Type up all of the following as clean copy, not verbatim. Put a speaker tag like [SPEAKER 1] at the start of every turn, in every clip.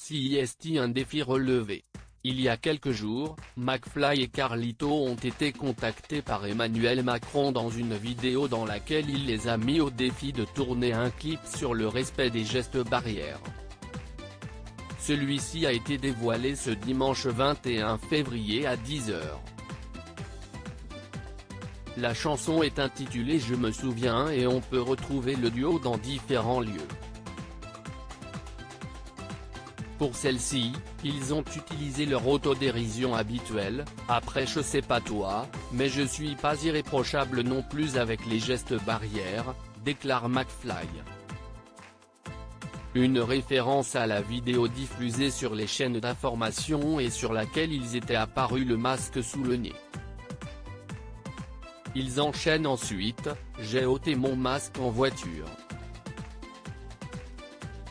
[SPEAKER 1] CIST un défi relevé. Il y a quelques jours, McFly et Carlito ont été contactés par Emmanuel Macron dans une vidéo dans laquelle il les a mis au défi de tourner un clip sur le respect des gestes barrières. Celui-ci a été dévoilé ce dimanche 21 février à 10 h. La chanson est intitulée Je me souviens et on peut retrouver le duo dans différents lieux. Pour celle-ci, ils ont utilisé leur autodérision habituelle, après je sais pas toi, mais je suis pas irréprochable non plus avec les gestes barrières, déclare McFly. Une référence à la vidéo diffusée sur les chaînes d'information et sur laquelle ils étaient apparus le masque sous le nez. Ils enchaînent ensuite, j'ai ôté mon masque en voiture.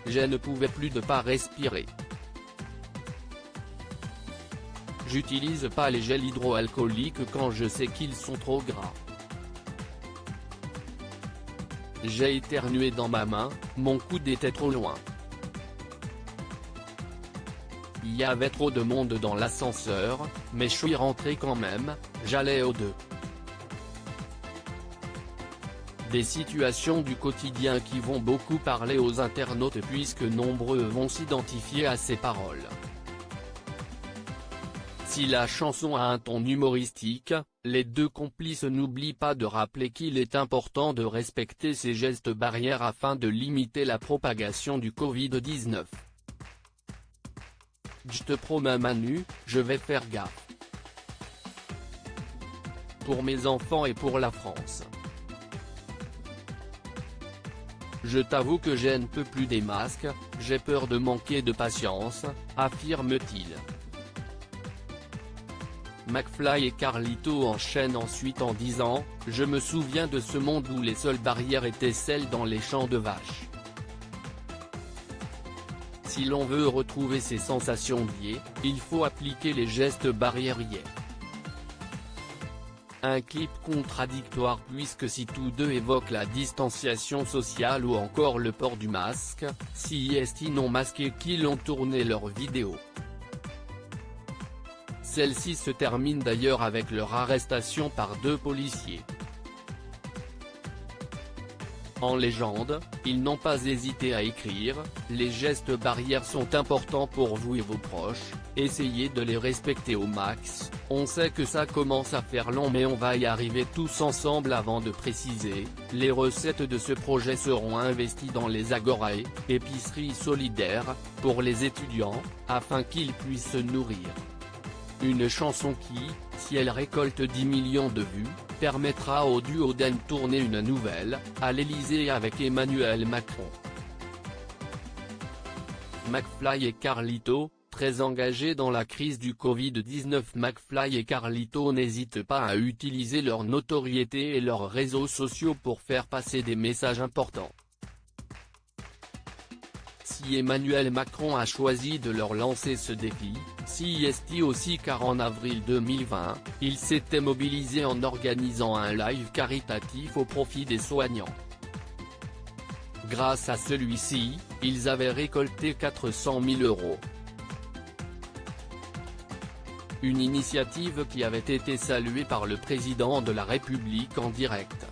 [SPEAKER 1] Je ne pouvais plus de pas respirer. J'utilise pas les gels hydroalcooliques quand je sais qu'ils sont trop gras. J'ai éternué dans ma main, mon coude était trop loin. Il y avait trop de monde dans l'ascenseur, mais je suis rentré quand même, j'allais aux deux. Des situations du quotidien qui vont beaucoup parler aux internautes puisque nombreux vont s'identifier à ces paroles. Si la chanson a un ton humoristique, les deux complices n'oublient pas de rappeler qu'il est important de respecter ces gestes barrières afin de limiter la propagation du Covid-19. Je te promets Manu, je vais faire gaffe. Pour mes enfants et pour la France. Je t'avoue que je ne peux plus des masques, j'ai peur de manquer de patience, affirme-t-il. McFly et Carlito enchaînent ensuite en disant « Je me souviens de ce monde où les seules barrières étaient celles dans les champs de vaches. Si l'on veut retrouver ces sensations d'hier, il faut appliquer les gestes barrières hier. » Un clip contradictoire puisque si tous deux évoquent la distanciation sociale ou encore le port du masque, CIST non masqués qui l'ont tourné leur vidéo. Celle-ci se termine d'ailleurs avec leur arrestation par deux policiers. En légende, ils n'ont pas hésité à écrire « Les gestes barrières sont importants pour vous et vos proches, essayez de les respecter au max, on sait que ça commence à faire long mais on va y arriver tous ensemble » avant de préciser « Les recettes de ce projet seront investies dans les agorae, épiceries solidaires, pour les étudiants, afin qu'ils puissent se nourrir. » Une chanson qui, si elle récolte 10 millions de vues, permettra au duo d'en tourner une nouvelle, à l'Elysée avec Emmanuel Macron. McFly et Carlito, très engagés dans la crise du Covid-19. McFly et Carlito n'hésitent pas à utiliser leur notoriété et leurs réseaux sociaux pour faire passer des messages importants. Si Emmanuel Macron a choisi de leur lancer ce défi, CIST aussi car en avril 2020, il s'était mobilisé en organisant un live caritatif au profit des soignants. Grâce à celui-ci, ils avaient récolté 400 000 €. Une initiative qui avait été saluée par le président de la République en direct.